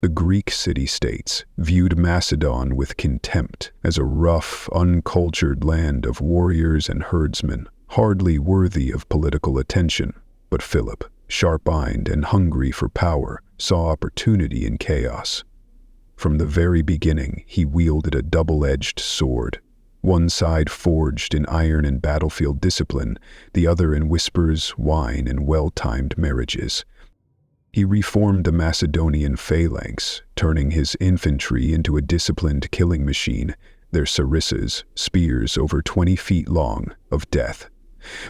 The Greek city-states viewed Macedon with contempt as a rough, uncultured land of warriors and herdsmen, hardly worthy of political attention. But Philip, sharp-eyed and hungry for power, saw opportunity in chaos. From the very beginning, he wielded a double-edged sword, one side forged in iron and battlefield discipline, the other in whispers, wine, and well-timed marriages. He reformed the Macedonian phalanx, turning his infantry into a disciplined killing machine, their sarissas, spears over 20 feet long, of death.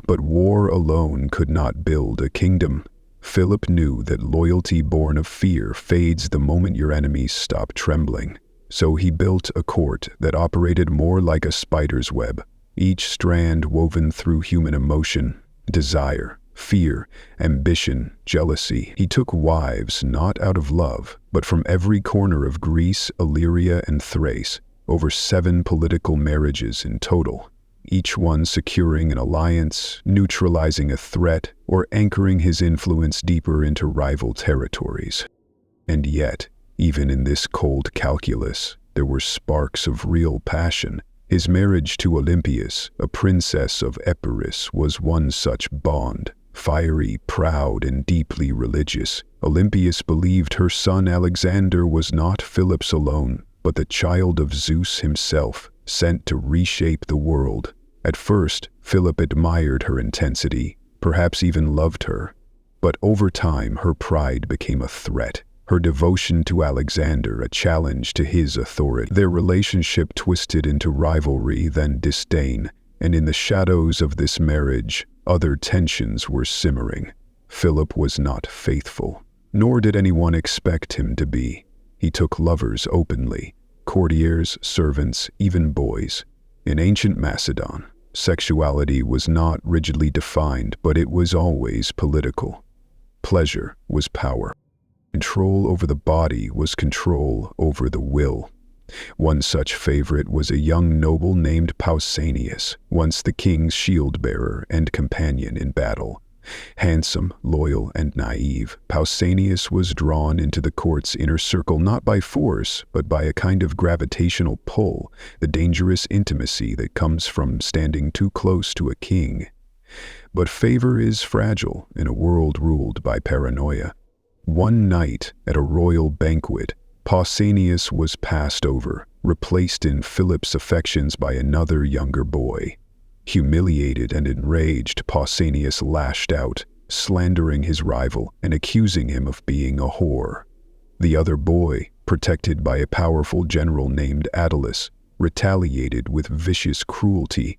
But war alone could not build a kingdom. Philip knew that loyalty born of fear fades the moment your enemies stop trembling. So he built a court that operated more like a spider's web, each strand woven through human emotion, desire, fear, ambition, jealousy. He took wives not out of love, but from every corner of Greece, Illyria, and Thrace, over 7 political marriages in total, each one securing an alliance, neutralizing a threat, or anchoring his influence deeper into rival territories. And yet, even in this cold calculus, there were sparks of real passion. His marriage to Olympias, a princess of Epirus, was one such bond. Fiery, proud, and deeply religious, Olympias believed her son Alexander was not Philip's alone, but the child of Zeus himself, sent to reshape the world. At first, Philip admired her intensity, perhaps even loved her. But over time, her pride became a threat. Her devotion to Alexander a challenge to his authority. Their relationship twisted into rivalry, then disdain, and in the shadows of this marriage, other tensions were simmering. Philip was not faithful, nor did anyone expect him to be. He took lovers openly, courtiers, servants, even boys. In ancient Macedon, sexuality was not rigidly defined, but it was always political. Pleasure was power. Control over the body was control over the will. One such favorite was a young noble named Pausanias, once the king's shield-bearer and companion in battle. Handsome, loyal, and naive, Pausanias was drawn into the court's inner circle not by force, but by a kind of gravitational pull, the dangerous intimacy that comes from standing too close to a king. But favor is fragile in a world ruled by paranoia. One night, at a royal banquet, Pausanias was passed over, replaced in Philip's affections by another younger boy. Humiliated and enraged, Pausanias lashed out, slandering his rival and accusing him of being a whore. The other boy, protected by a powerful general named Attalus, retaliated with vicious cruelty.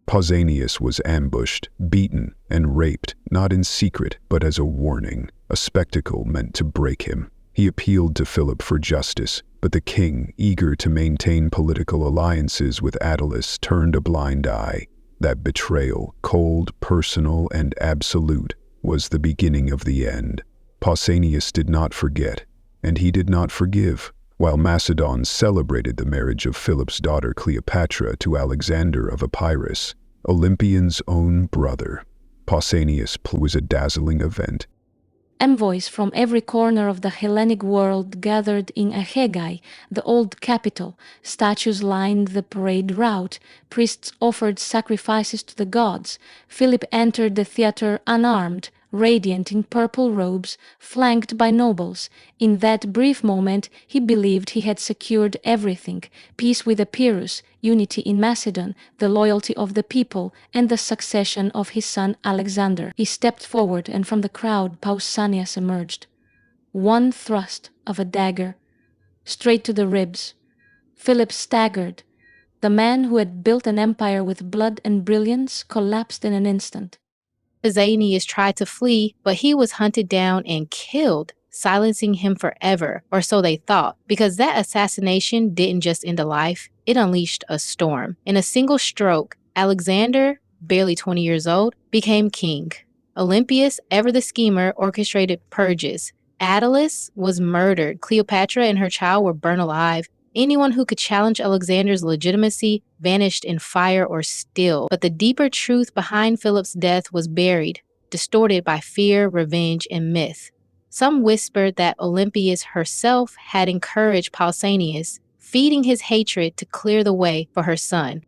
Pausanias was ambushed, beaten, and raped, not in secret, but as a warning, a spectacle meant to break him. He appealed to Philip for justice, but the king, eager to maintain political alliances with Attalus, turned a blind eye. That betrayal, cold, personal, and absolute, was the beginning of the end. Pausanias did not forget, and he did not forgive. While Macedon celebrated the marriage of Philip's daughter Cleopatra to Alexander of Epirus, Olympian's own brother, Pausanias was a dazzling event. Envoys from every corner of the Hellenic world gathered in Ahegai, the old capital. Statues lined the parade route. Priests offered sacrifices to the gods. Philip entered the theater unarmed, radiant in purple robes, flanked by nobles. In that brief moment, he believed he had secured everything: peace with Epirus, unity in Macedon, the loyalty of the people, and the succession of his son Alexander. He stepped forward, and from the crowd Pausanias emerged. One thrust of a dagger, straight to the ribs. Philip staggered. The man who had built an empire with blood and brilliance collapsed in an instant. Pausanias tried to flee, but he was hunted down and killed, silencing him forever, or so they thought, because that assassination didn't just end a life, it unleashed a storm. In a single stroke, Alexander, barely 20 years old, became king. Olympias, ever the schemer, orchestrated purges. Attalus was murdered. Cleopatra and her child were burned alive. Anyone who could challenge Alexander's legitimacy vanished in fire or steel. But the deeper truth behind Philip's death was buried, distorted by fear, revenge, and myth. Some whispered that Olympias herself had encouraged Pausanias, feeding his hatred to clear the way for her son.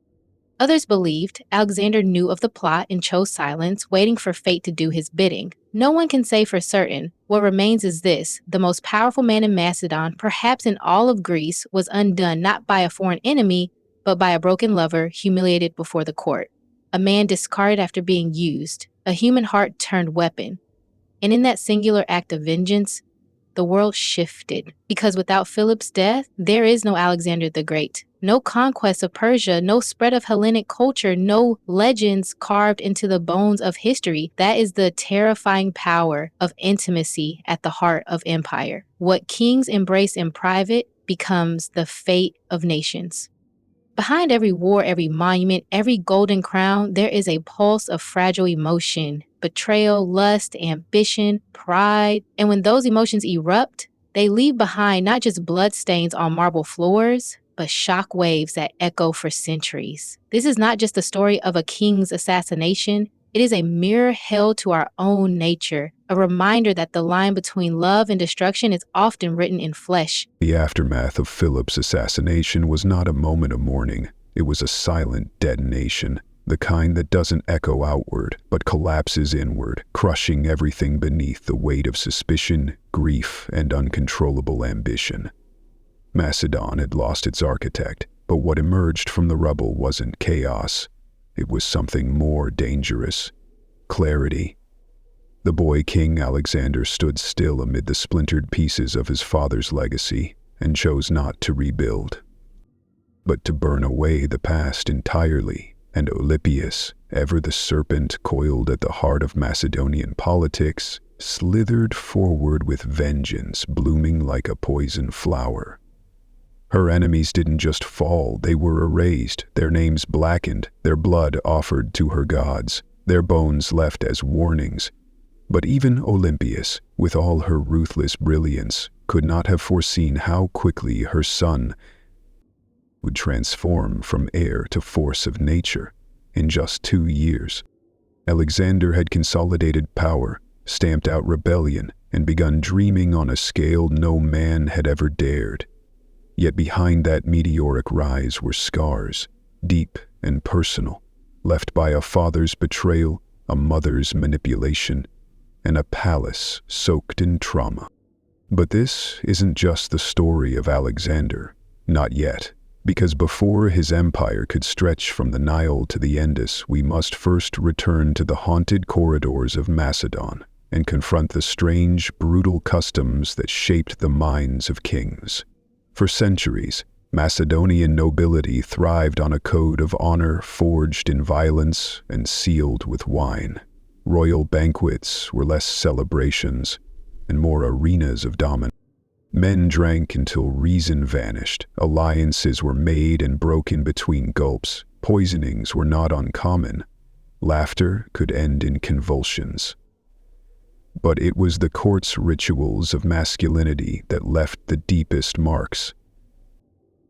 Others believed Alexander knew of the plot and chose silence, waiting for fate to do his bidding. No one can say for certain. What remains is this: the most powerful man in Macedon, perhaps in all of Greece, was undone not by a foreign enemy, but by a broken lover humiliated before the court. A man discarded after being used, a human heart turned weapon. And in that singular act of vengeance, the world shifted. Because without Philip's death, there is no Alexander the Great. No conquest of Persia, no spread of Hellenic culture, no legends carved into the bones of history. That is the terrifying power of intimacy at the heart of empire. What kings embrace in private becomes the fate of nations. Behind every war, every monument, every golden crown, there is a pulse of fragile emotion, betrayal, lust, ambition, pride. And when those emotions erupt, they leave behind not just bloodstains on marble floors, but shock waves that echo for centuries. This is not just the story of a king's assassination. It is a mirror held to our own nature, a reminder that the line between love and destruction is often written in flesh. The aftermath of Philip's assassination was not a moment of mourning. It was a silent detonation, the kind that doesn't echo outward, but collapses inward, crushing everything beneath the weight of suspicion, grief, and uncontrollable ambition. Macedon had lost its architect, but what emerged from the rubble wasn't chaos. It was something more dangerous: clarity. The boy King Alexander stood still amid the splintered pieces of his father's legacy and chose not to rebuild, but to burn away the past entirely. And Olympias, ever the serpent coiled at the heart of Macedonian politics, slithered forward with vengeance, blooming like a poison flower. Her enemies didn't just fall, they were erased, their names blackened, their blood offered to her gods, their bones left as warnings. But even Olympias, with all her ruthless brilliance, could not have foreseen how quickly her son would transform from heir to force of nature in just 2 years. Alexander had consolidated power, stamped out rebellion, and begun dreaming on a scale no man had ever dared. Yet behind that meteoric rise were scars, deep and personal, left by a father's betrayal, a mother's manipulation, and a palace soaked in trauma. But this isn't just the story of Alexander. Not yet, because before his empire could stretch from the Nile to the Indus, we must first return to the haunted corridors of Macedon and confront the strange, brutal customs that shaped the minds of kings. For centuries, Macedonian nobility thrived on a code of honor forged in violence and sealed with wine. Royal banquets were less celebrations and more arenas of dominance. Men drank until reason vanished. Alliances were made and broken between gulps. Poisonings were not uncommon. Laughter could end in convulsions. But it was the court's rituals of masculinity that left the deepest marks.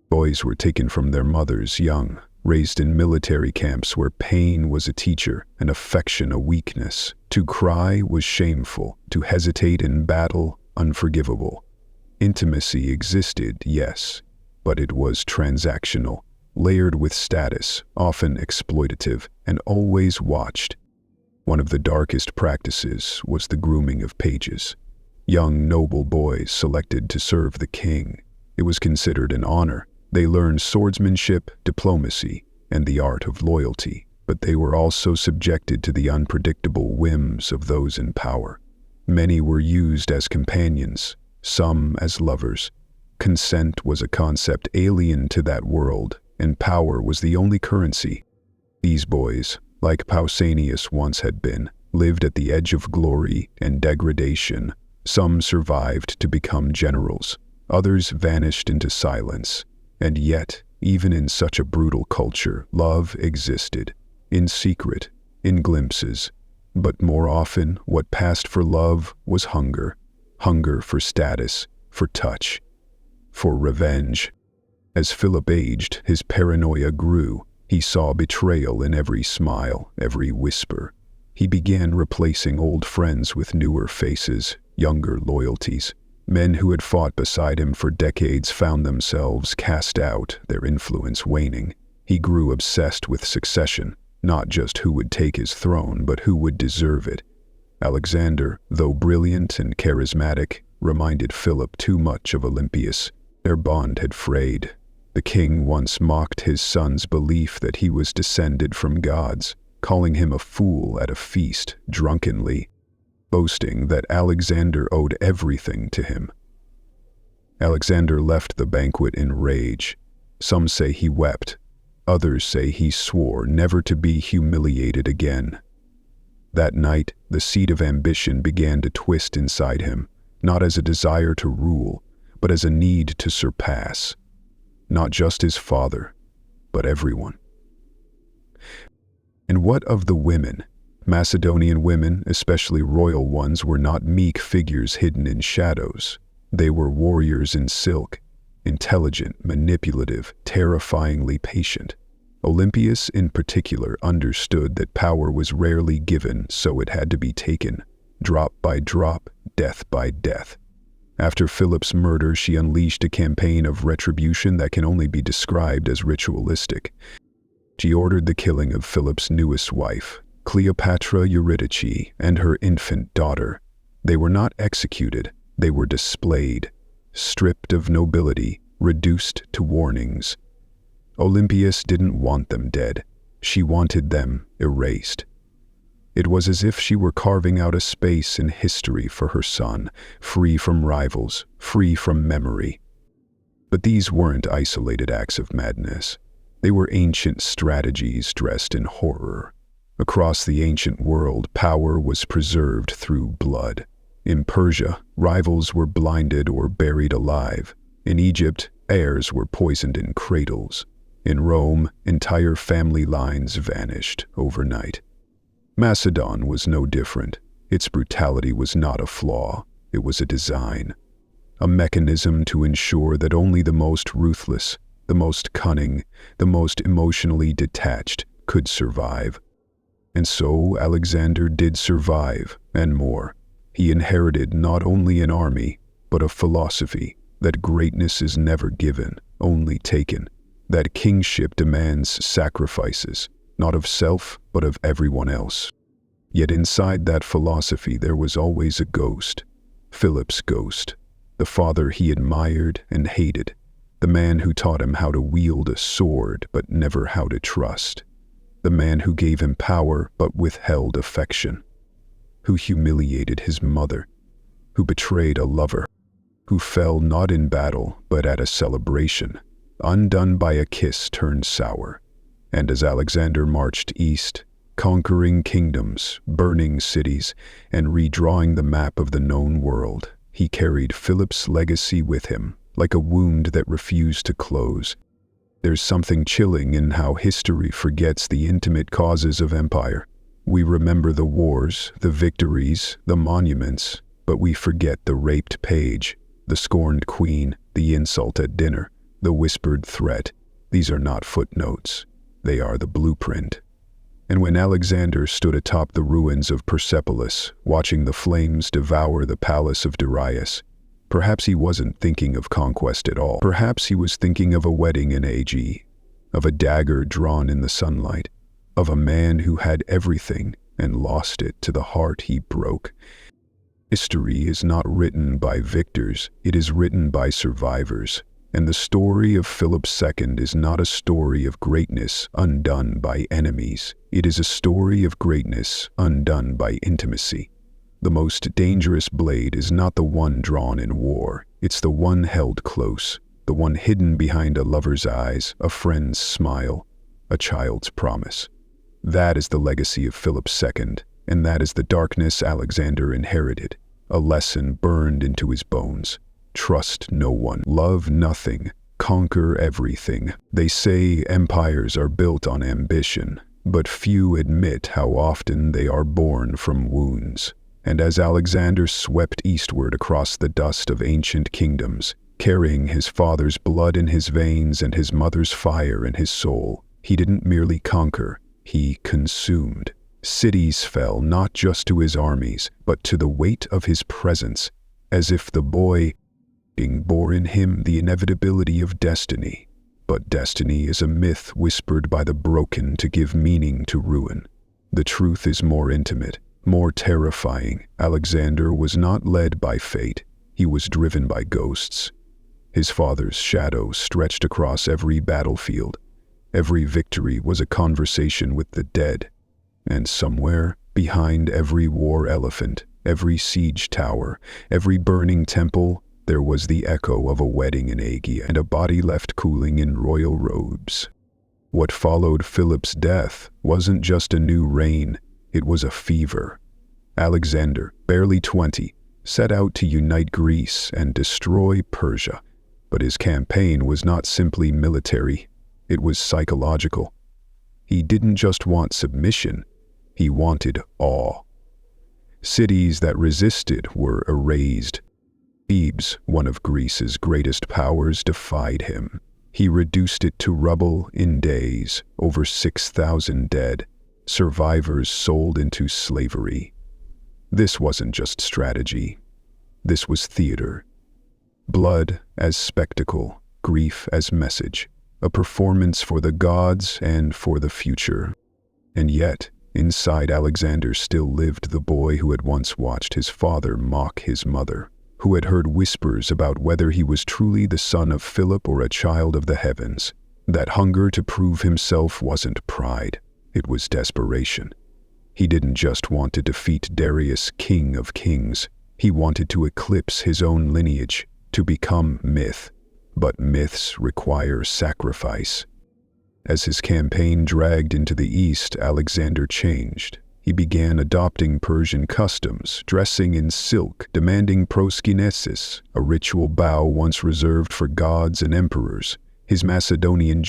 Boys were taken from their mothers young, raised in military camps where pain was a teacher and affection a weakness. To cry was shameful, to hesitate in battle unforgivable. Intimacy existed, yes, but it was transactional, layered with status, often exploitative, and always watched. One of the darkest practices was the grooming of pages. Young noble boys selected to serve the king. It was considered an honor. They learned swordsmanship, diplomacy, and the art of loyalty, but they were also subjected to the unpredictable whims of those in power. Many were used as companions, some as lovers. Consent was a concept alien to that world, and power was the only currency. These boys, like Pausanias once had been, lived at the edge of glory and degradation. Some survived to become generals, others vanished into silence. And yet, even in such a brutal culture, love existed, in secret, in glimpses. But more often, what passed for love was hunger. Hunger for status, for touch, for revenge. As Philip aged, his paranoia grew. He saw betrayal in every smile, every whisper. He began replacing old friends with newer faces, younger loyalties. Men who had fought beside him for decades found themselves cast out, their influence waning. He grew obsessed with succession, not just who would take his throne, but who would deserve it. Alexander, though brilliant and charismatic, reminded Philip too much of Olympias. Their bond had frayed. The king once mocked his son's belief that he was descended from gods, calling him a fool at a feast, drunkenly, boasting that Alexander owed everything to him. Alexander left the banquet in rage. Some say he wept. Others say he swore never to be humiliated again. That night, the seed of ambition began to twist inside him, not as a desire to rule, but as a need to surpass. Not just his father, but everyone. And what of the women? Macedonian women, especially royal ones, were not meek figures hidden in shadows. They were warriors in silk, intelligent, manipulative, terrifyingly patient. Olympias, in particular, understood that power was rarely given, so it had to be taken, drop by drop, death by death. After Philip's murder, she unleashed a campaign of retribution that can only be described as ritualistic. She ordered the killing of Philip's newest wife, Cleopatra Eurydice, and her infant daughter. They were not executed, they were displayed, stripped of nobility, reduced to warnings. Olympias didn't want them dead. She wanted them erased. It was as if she were carving out a space in history for her son, free from rivals, free from memory. But these weren't isolated acts of madness. They were ancient strategies dressed in horror. Across the ancient world, power was preserved through blood. In Persia, rivals were blinded or buried alive. In Egypt, heirs were poisoned in cradles. In Rome, entire family lines vanished overnight. Macedon was no different. Its brutality was not a flaw, it was a design. A mechanism to ensure that only the most ruthless, the most cunning, the most emotionally detached could survive. And so Alexander did survive, and more. He inherited not only an army, but a philosophy that greatness is never given, only taken. That kingship demands sacrifices, not of self, but of everyone else. Yet inside that philosophy there was always a ghost, Philip's ghost, the father he admired and hated, the man who taught him how to wield a sword but never how to trust, the man who gave him power but withheld affection, who humiliated his mother, who betrayed a lover, who fell not in battle but at a celebration, undone by a kiss turned sour. And as Alexander marched east, conquering kingdoms, burning cities, and redrawing the map of the known world, he carried Philip's legacy with him, like a wound that refused to close. There's something chilling in how history forgets the intimate causes of empire. We remember the wars, the victories, the monuments, but we forget the raped page, the scorned queen, the insult at dinner, the whispered threat. These are not footnotes. They are the blueprint. And when Alexander stood atop the ruins of Persepolis, watching the flames devour the palace of Darius, perhaps he wasn't thinking of conquest at all. Perhaps he was thinking of a wedding in AG, of a dagger drawn in the sunlight, of a man who had everything and lost it to the heart he broke. History is not written by victors, it is written by survivors. And the story of Philip II is not a story of greatness undone by enemies. It is a story of greatness undone by intimacy. The most dangerous blade is not the one drawn in war. It's the one held close, the one hidden behind a lover's eyes, a friend's smile, a child's promise. That is the legacy of Philip II, and that is the darkness Alexander inherited, a lesson burned into his bones. Trust no one, love nothing, conquer everything. They say empires are built on ambition, but few admit how often they are born from wounds. And as Alexander swept eastward across the dust of ancient kingdoms, carrying his father's blood in his veins and his mother's fire in his soul, he didn't merely conquer, he consumed. Cities fell not just to his armies, but to the weight of his presence, as if the boy bore in him the inevitability of destiny. But destiny is a myth whispered by the broken to give meaning to ruin. The truth is more intimate, more terrifying. Alexander was not led by fate, he was driven by ghosts. His father's shadow stretched across every battlefield. Every victory was a conversation with the dead. And somewhere, behind every war elephant, every siege tower, every burning temple, there was the echo of a wedding in Aegea and a body left cooling in royal robes. What followed Philip's death wasn't just a new reign, it was a fever. Alexander, barely 20, set out to unite Greece and destroy Persia. But his campaign was not simply military, it was psychological. He didn't just want submission, he wanted awe. Cities that resisted were erased. Thebes, one of Greece's greatest powers, defied him. He reduced it to rubble in days, over 6,000 dead, survivors sold into slavery. This wasn't just strategy, this was theater. Blood as spectacle, grief as message, a performance for the gods and for the future. And yet, inside Alexander still lived the boy who had once watched his father mock his mother, who had heard whispers about whether he was truly the son of Philip or a child of the heavens. That hunger to prove himself wasn't pride, it was desperation. He didn't just want to defeat Darius, king of kings. He wanted to eclipse his own lineage, to become myth. But myths require sacrifice. As his campaign dragged into the east, Alexander changed. He began adopting Persian customs, dressing in silk, demanding proskinesis, a ritual bow once reserved for gods and emperors. His Macedonian